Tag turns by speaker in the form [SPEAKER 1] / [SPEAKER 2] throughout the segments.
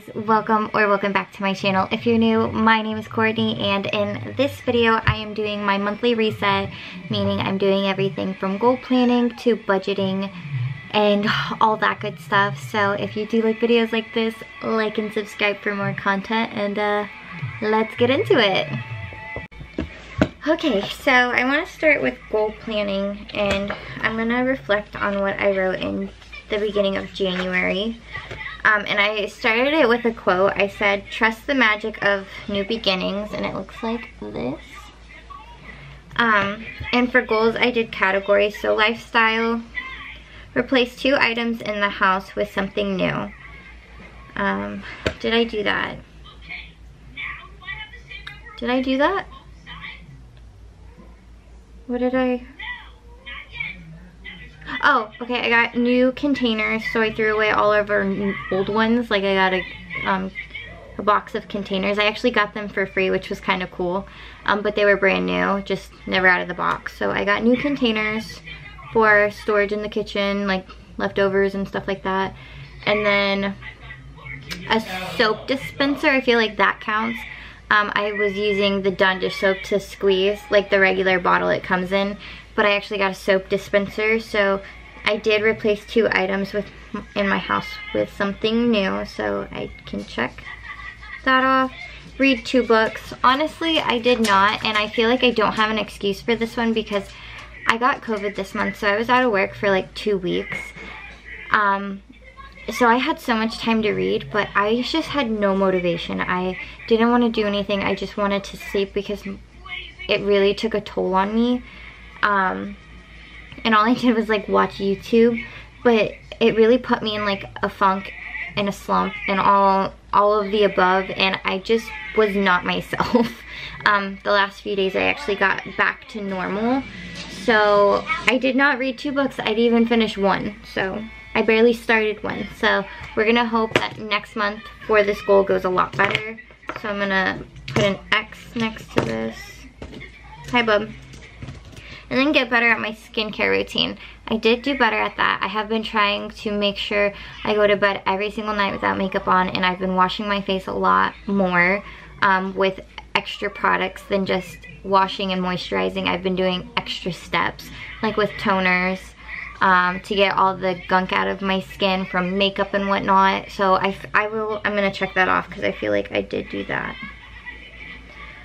[SPEAKER 1] guys, welcome back to my channel. If you're new, my name is Courtney, and in this video I am doing my monthly reset, meaning I'm doing everything from goal planning to budgeting and all that good stuff. So if you do like videos like this, like and subscribe for more content, and let's get into it. Okay, so I want to start with goal planning, and I'm gonna reflect on what I wrote in the beginning of January. And I started it with a quote. I said, trust the magic of new beginnings, and it looks like this. And for goals, I did categories. So lifestyle, replace 2 items in the house with something new. Did I do that? Did I do that? What did I? Oh, okay, I got new containers, so I threw away all of our old ones. Like, I got a box of containers. I actually got them for free, which was kind of cool, but they were brand new, just never out of the box. So I got new containers for storage in the kitchen, like leftovers and stuff like that. And then a soap dispenser, I feel like that counts. I was using the Dawn dish soap to squeeze, like the regular bottle it comes in, but I actually got a soap dispenser, so I did replace 2 items in my house with something new, so I can check that off. Read 2 books. Honestly, I did not, and I feel like I don't have an excuse for this one because I got COVID this month, so I was out of work for like 2 weeks. So I had so much time to read, but I just had no motivation. I didn't want to do anything. I just wanted to sleep because it really took a toll on me. And all I did was like watch YouTube, but it really put me in like a funk and a slump and all of the above, and I just was not myself. The last few days I actually got back to normal, so I did not read 2 books. I'd even finish 1, so I barely started 1. So we're gonna hope that next month for this goal goes a lot better. So I'm gonna put an X next to this. Hi, bub. And then get better at my skincare routine. I did do better at that. I have been trying to make sure I go to bed every single night without makeup on, and I've been washing my face a lot more with extra products than just washing and moisturizing. I've been doing extra steps, like with toners, to get all the gunk out of my skin from makeup and whatnot. So I'm gonna check that off because I feel like I did do that.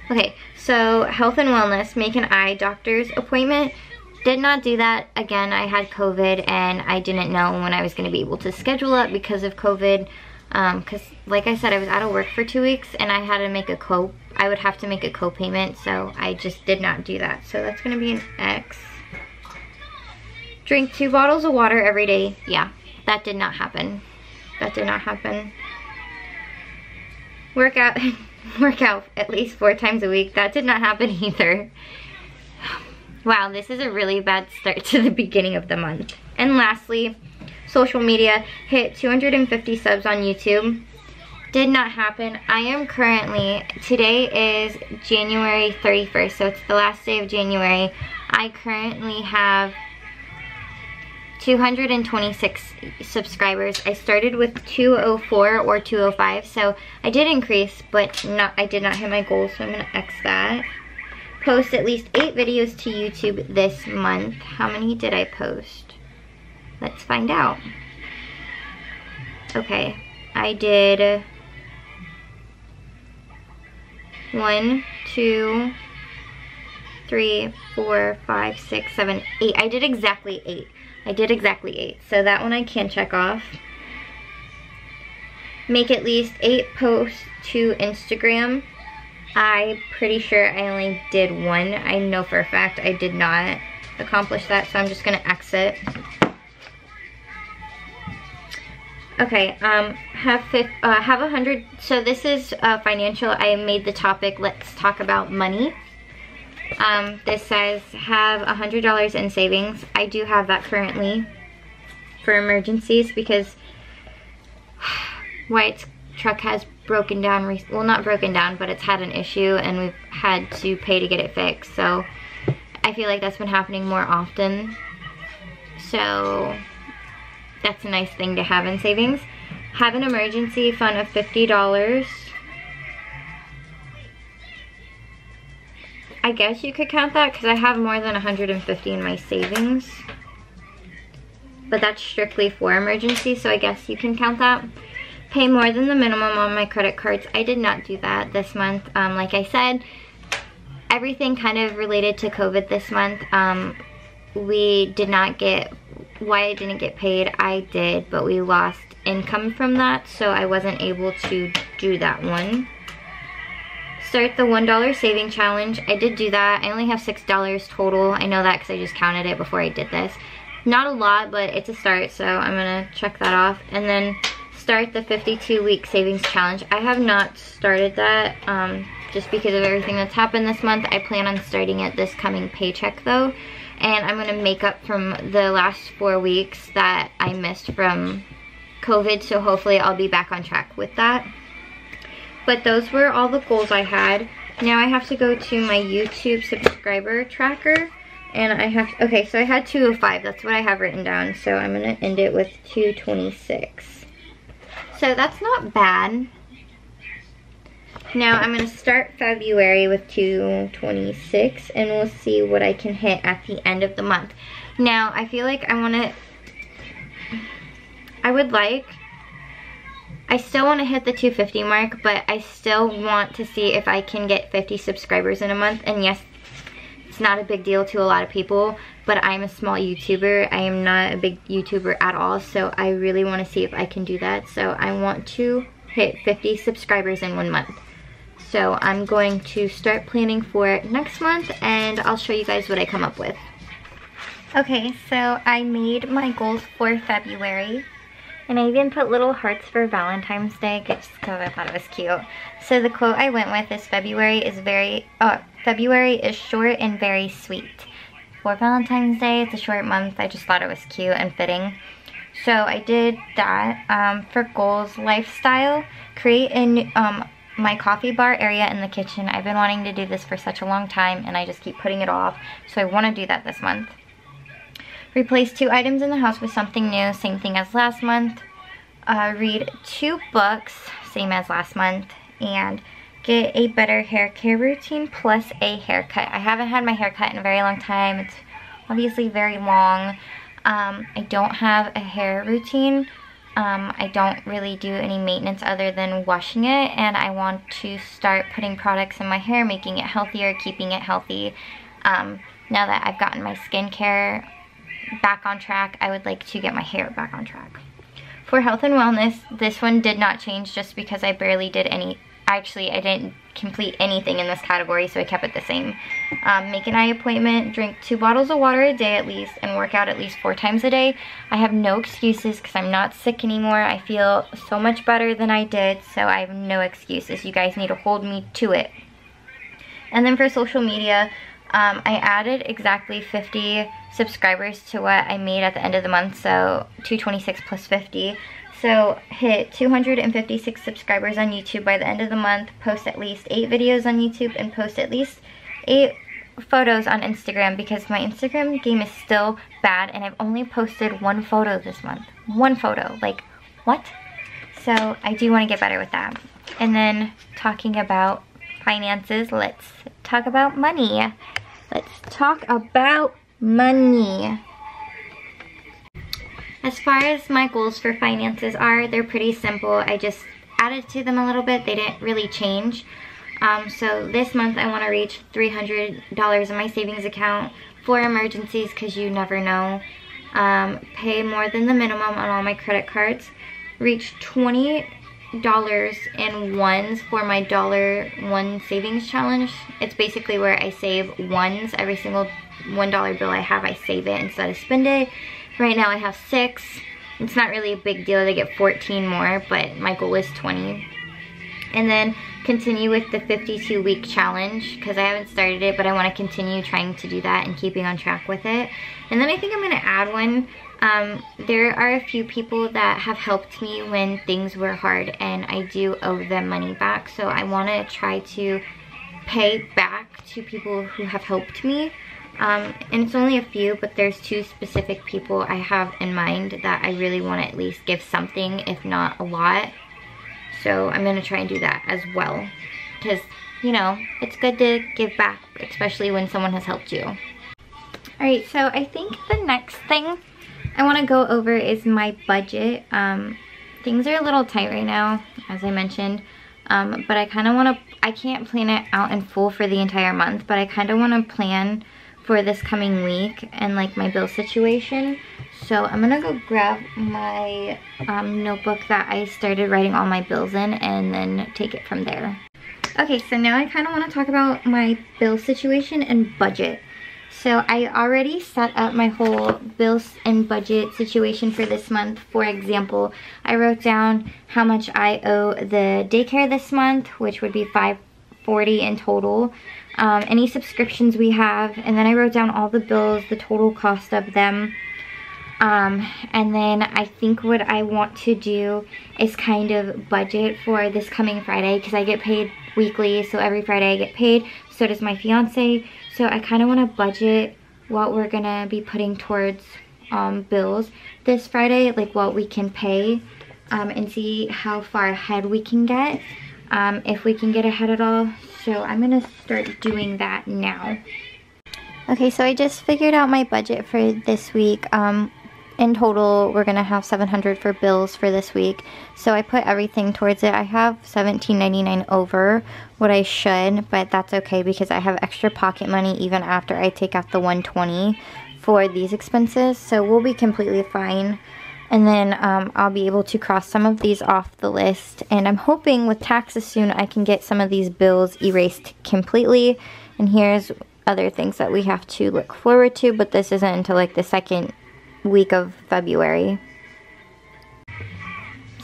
[SPEAKER 1] Okay, so health and wellness, make an eye doctor's appointment. Did not do that. Again, I had COVID and I didn't know when I was gonna be able to schedule it because of COVID. Because like I said, I was out of work for 2 weeks and I had to make I would have to make a co-payment, so I just did not do that. So that's gonna be an X. Drink 2 bottles of water every day. Yeah, that did not happen. That did not happen. Work out at least 4 times a week. That did not happen either. Wow, this is a really bad start to the beginning of the month. And lastly, social media. Hit 250 subs on YouTube. Did not happen. I am currently, today is January 31st, so it's the last day of January. I currently have 226 subscribers. I started with 204 or 205, so I did increase, but I did not hit my goal, so I'm gonna X that. Post at least 8 videos to YouTube this month. How many did I post? Let's find out. Okay, I did 1, 2, 3, 4, 5, 6, 7, 8. I did exactly 8. I did exactly 8, so that one I can check off. Make at least 8 posts to Instagram. I'm pretty sure I only did 1. I know for a fact I did not accomplish that, so I'm just gonna exit. Okay, have 100, so this is financial. I made the topic, let's talk about money. This says have $100 in savings. I do have that currently for emergencies because Wyatt's truck has broken down, well, not broken down, but it's had an issue and we've had to pay to get it fixed. So I feel like that's been happening more often. So that's a nice thing to have in savings. have an emergency fund of $50. I guess you could count that because I have more than $150 in my savings. But that's strictly for emergency, so I guess you can count that. Pay more than the minimum on my credit cards. I did not do that this month. Like I said, everything kind of related to COVID this month. We did not get, why I didn't get paid, I did, but we lost income from that, so I wasn't able to do that one. Start the $1 saving challenge. I did do that. I only have $6 total. I know that because I just counted it before I did this. Not a lot, but it's a start, so I'm gonna check that off. And then start the 52-week savings challenge. I have not started that just because of everything that's happened this month. I plan on starting it this coming paycheck though, and I'm gonna make up from the last 4 weeks that I missed from COVID, so hopefully I'll be back on track with that. But those were all the goals I had. Now I have to go to my YouTube subscriber tracker, and I have, okay, so I had 205, that's what I have written down, so I'm gonna end it with 226. So that's not bad. Now I'm gonna start February with 226, and we'll see what I can hit at the end of the month. Now I feel like I still want to hit the 250 mark, but I still want to see if I can get 50 subscribers in a month. And yes, it's not a big deal to a lot of people, but I'm a small YouTuber. I am not a big YouTuber at all, so I really want to see if I can do that. So I want to hit 50 subscribers in 1 month. So I'm going to start planning for it next month, and I'll show you guys what I come up with. Okay, so I made my goals for February. And I even put little hearts for Valentine's Day just because I thought it was cute. So the quote I went with is February is short and very sweet. For Valentine's Day, it's a short month. I just thought it was cute and fitting. So I did that. For goals, lifestyle, create my coffee bar area in the kitchen. I've been wanting to do this for such a long time, and I just keep putting it off. So I want to do that this month. Replace 2 items in the house with something new, same thing as last month. Read 2 books, same as last month. And get a better hair care routine plus a haircut. I haven't had my haircut in a very long time. It's obviously very long. I don't have a hair routine. I don't really do any maintenance other than washing it. And I want to start putting products in my hair, making it healthier, keeping it healthy. Now that I've gotten my skincare back on track, I would like to get my hair back on track. For health and wellness, this one did not change just because I barely did any. Actually, I didn't complete anything in this category, so I kept it the same. Make an eye appointment, drink 2 bottles of water a day at least, and work out at least 4 times a day. I have no excuses because I'm not sick anymore. I feel so much better than I did, so I have no excuses. You guys need to hold me to it. And then for social media, I added exactly 50 subscribers to what I made at the end of the month, so 226 plus 50. So hit 256 subscribers on YouTube by the end of the month, post at least 8 videos on YouTube, and post at least 8 photos on Instagram because my Instagram game is still bad and I've only posted 1 photo this month. 1 photo, like what? So I do want to get better with that. And then talking about finances, let's talk about money. Let's talk about money. As far as my goals for finances are, they're pretty simple. I just added to them a little bit. They didn't really change. So this month I want to reach $300 in my savings account for emergencies because you never know. Pay more than the minimum on all my credit cards. Reach $20 in ones for my $1 savings challenge. It's basically where I save ones. Every single $1 bill I have, I save it instead of spend it. Right now I have 6. It's not really a big deal to get 14 more, but my goal is 20. And then continue with the 52-week challenge because I haven't started it, but I want to continue trying to do that and keeping on track with it. And then I think I'm going to add one. There are a few people that have helped me when things were hard, and I do owe them money back. So I want to try to pay back to people who have helped me. And it's only a few, but there's 2 specific people I have in mind that I really want to at least give something, if not a lot. So I'm going to try and do that as well, because, you know, it's good to give back, especially when someone has helped you. Alright, so I think the next thing I want to go over is my budget. Things are a little tight right now, as I mentioned, but I kind of want to, I can't plan it out in full for the entire month, but I kind of want to plan for this coming week and like my bill situation. So I'm gonna go grab my notebook that I started writing all my bills in and then take it from there. Okay, so now I kind of want to talk about my bill situation and budget. So I already set up my whole bills and budget situation for this month. For example, I wrote down how much I owe the daycare this month, which would be $540 in total. Any subscriptions we have, and then I wrote down all the bills, the total cost of them. And then I think what I want to do is kind of budget for this coming Friday, because I get paid weekly, so every Friday I get paid. So does my fiance. So I kind of want to budget what we're gonna be putting towards bills this Friday, like what we can pay, and see how far ahead we can get, if we can get ahead at all. So I'm gonna start doing that now. Okay, so I just figured out my budget for this week. In total, we're gonna have $700 for bills for this week. So I put everything towards it. I have $17.99 over what I should, but that's okay because I have extra pocket money even after I take out the $120 for these expenses. So we'll be completely fine. And then I'll be able to cross some of these off the list. And I'm hoping with taxes soon I can get some of these bills erased completely. And here's other things that we have to look forward to, but this isn't until like the second week of February.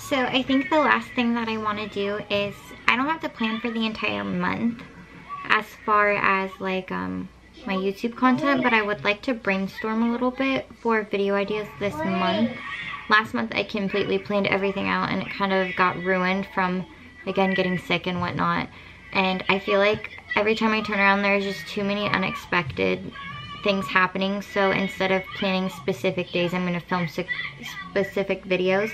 [SPEAKER 1] So I think the last thing that I want to do is, I don't have to plan for the entire month as far as like my YouTube content, but I would like to brainstorm a little bit for video ideas this month. Last month I completely planned everything out and it kind of got ruined from, again, getting sick and whatnot. And I feel like every time I turn around there's just too many unexpected things happening. So instead of planning specific days I'm going to film specific videos,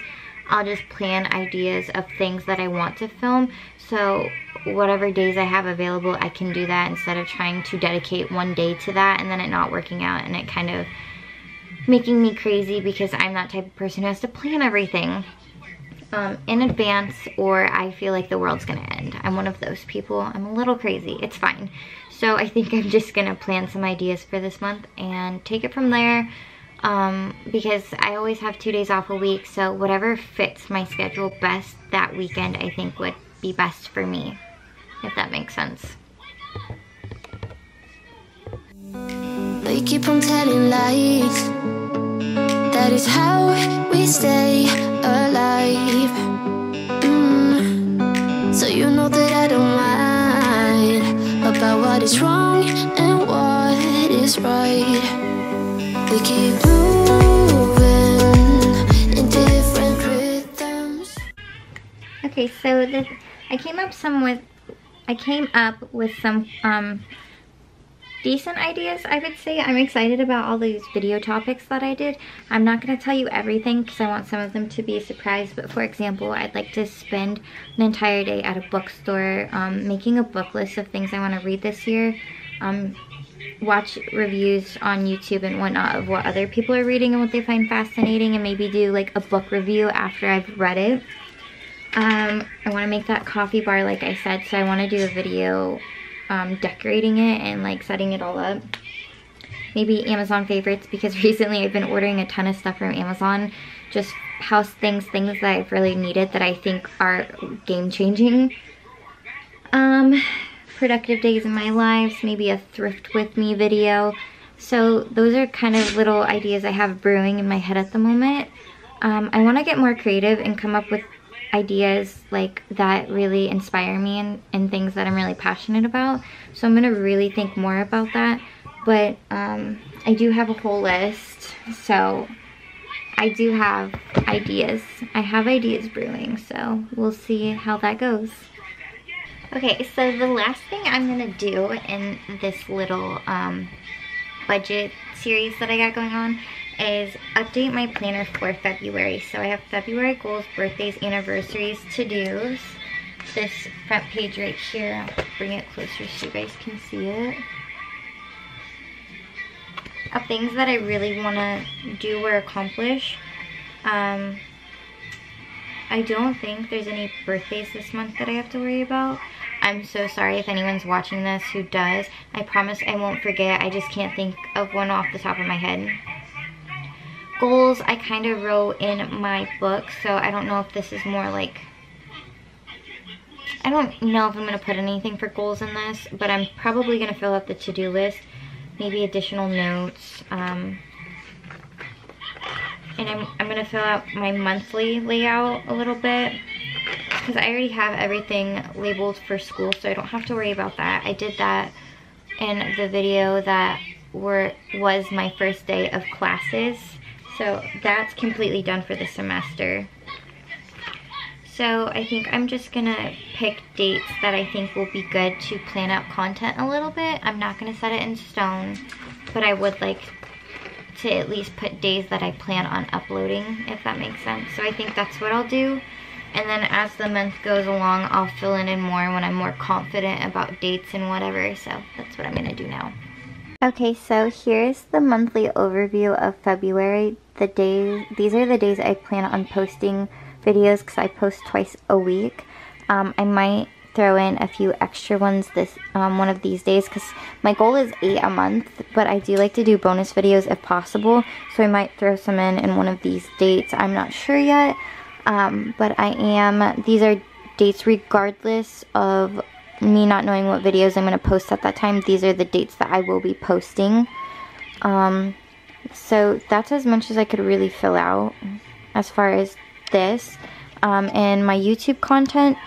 [SPEAKER 1] I'll just plan ideas of things that I want to film. So whatever days I have available, I can do that instead of trying to dedicate one day to that and then it not working out and it kind of making me crazy, because I'm that type of person who has to plan everything in advance, or I feel like the world's gonna end. I'm one of those people. I'm a little crazy. It's fine. So I think I'm just gonna plan some ideas for this month and take it from there, because I always have 2 days off a week, so whatever fits my schedule best that weekend I think would be best for me, if that makes sense.
[SPEAKER 2] We keep on telling lies. That is how we stay alive. So you know that I don't mind about what is wrong and what is right. We keep moving in different rhythms.
[SPEAKER 1] Okay, so I came up with some decent ideas, I would say. I'm excited about all these video topics that I did. I'm not going to tell you everything because I want some of them to be a surprise, but for example, I'd like to spend an entire day at a bookstore making a book list of things I want to read this year, watch reviews on YouTube and whatnot of what other people are reading and what they find fascinating, and maybe do like a book review after I've read it. I want to make that coffee bar like I said, so I want to do a video decorating it and like setting it all up. Maybe Amazon favorites, because recently I've been ordering a ton of stuff from Amazon, just house things that I've really needed that I think are game-changing. Productive days in my lives, maybe a thrift with me video. So those are kind of little ideas I have brewing in my head at the moment. I want to get more creative and come up with ideas like that really inspire me and things that I'm really passionate about. So I'm gonna really think more about that. But I do have a whole list, so I do have ideas. I have ideas brewing, so we'll see how that goes. Okay, so the last thing I'm gonna do in this little budget series that I got going on is update my planner for February. So I have February goals, birthdays, anniversaries, to-dos. This front page right here, I'll bring it closer so you guys can see it. Of things that I really want to do or accomplish. I don't think there's any birthdays this month that I have to worry about. I'm so sorry if anyone's watching this who does. I promise I won't forget. I just can't think of one off the top of my head. Goals, I kind of wrote in my book, so I don't know if this is more like... I don't know if I'm going to put anything for goals in this, but I'm probably going to fill out the to-do list. Maybe additional notes. And I'm going to fill out my monthly layout a little bit, because I already have everything labeled for school, so I don't have to worry about that. I did that in the video that was my first day of classes, so that's completely done for the semester. So I think I'm just going to pick dates that I think will be good to plan out content a little bit. I'm not going to set it in stone, but I would like to at least put days that I plan on uploading, if that makes sense. So I think that's what I'll do. And then as the month goes along, I'll fill in more when I'm more confident about dates and whatever. So that's what I'm gonna do now. Okay, so here's the monthly overview of February. These are the days I plan on posting videos, because I post twice a week. I might throw in a few extra ones one of these days, because my goal is 8 a month, but I do like to do bonus videos if possible, so I might throw some in one of these dates. I'm not sure yet, but these are dates regardless of me not knowing what videos I'm going to post at that time. These are the dates that I will be posting. So that's as much as I could really fill out as far as this. And my YouTube content,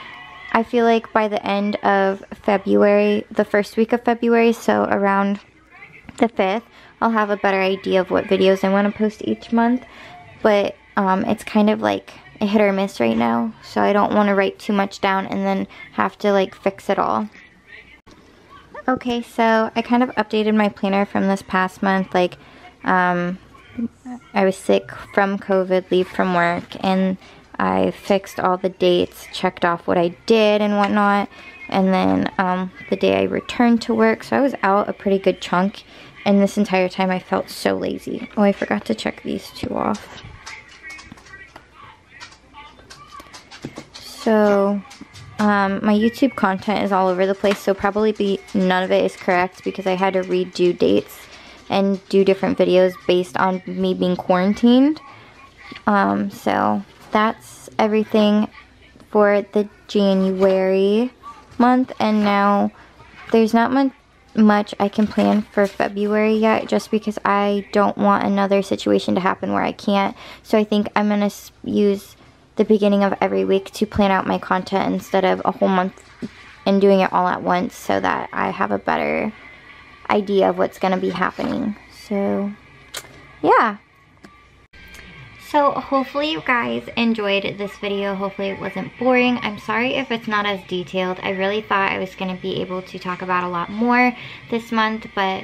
[SPEAKER 1] I feel like by the end of February, the first week of February, so around the 5th, I'll have a better idea of what videos I want to post each month. But it's kind of like a hit or miss right now, so I don't want to write too much down and then have to like fix it all. Okay, so I kind of updated my planner from this past month. Like, I was sick from COVID, leave from work, and I fixed all the dates, checked off what I did and whatnot, and then the day I returned to work, so I was out a pretty good chunk, and this entire time I felt so lazy. Oh, I forgot to check these two off. So, my YouTube content is all over the place, so probably none of it is correct, because I had to redo dates and do different videos based on me being quarantined. So that's everything for the January month, and now there's not much I can plan for February yet, just because I don't want another situation to happen where I can't. So I think I'm gonna use the beginning of every week to plan out my content instead of a whole month and doing it all at once, so that I have a better idea of what's gonna be happening. So yeah. So hopefully you guys enjoyed this video. Hopefully it wasn't boring. I'm sorry if it's not as detailed. I really thought I was going to be able to talk about a lot more this month, but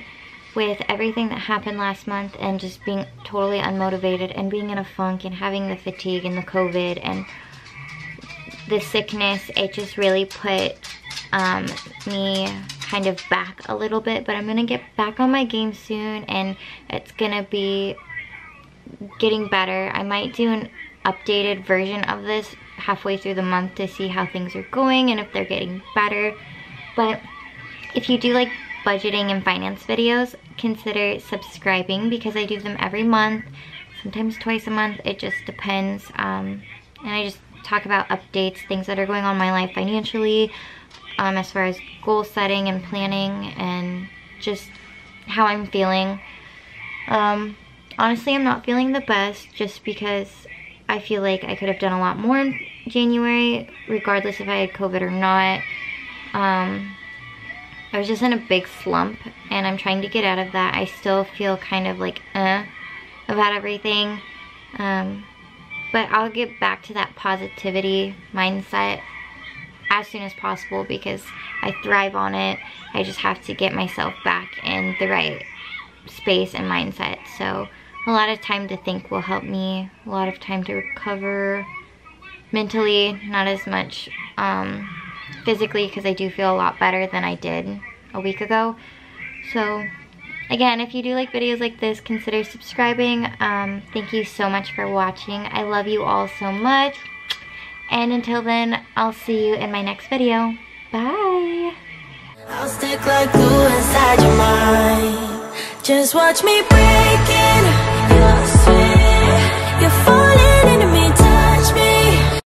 [SPEAKER 1] with everything that happened last month and just being totally unmotivated and being in a funk and having the fatigue and the COVID and the sickness, it just really put me kind of back a little bit. But I'm going to get back on my game soon, and it's going to be getting better. I might do an updated version of this halfway through the month to see how things are going and if they're getting better. But if you do like budgeting and finance videos, consider subscribing, because I do them every month, sometimes twice a month. It just depends. And I just talk about updates, things that are going on in my life financially, as far as goal setting and planning, and just how I'm feeling. Honestly, I'm not feeling the best, just because I feel like I could have done a lot more in January, regardless if I had COVID or not. I was just in a big slump, and I'm trying to get out of that. I still feel kind of like about everything. But I'll get back to that positivity mindset as soon as possible, because I thrive on it. I just have to get myself back in the right space and mindset. So a lot of time to think will help me, a lot of time to recover mentally, not as much physically, because I do feel a lot better than I did a week ago. So again, if you do like videos like this, consider subscribing. Thank you so much for watching. I love you all so much. And until then, I'll see you in my next video. Bye.
[SPEAKER 2] I'll stick like glue inside your mind. Just watch me break it.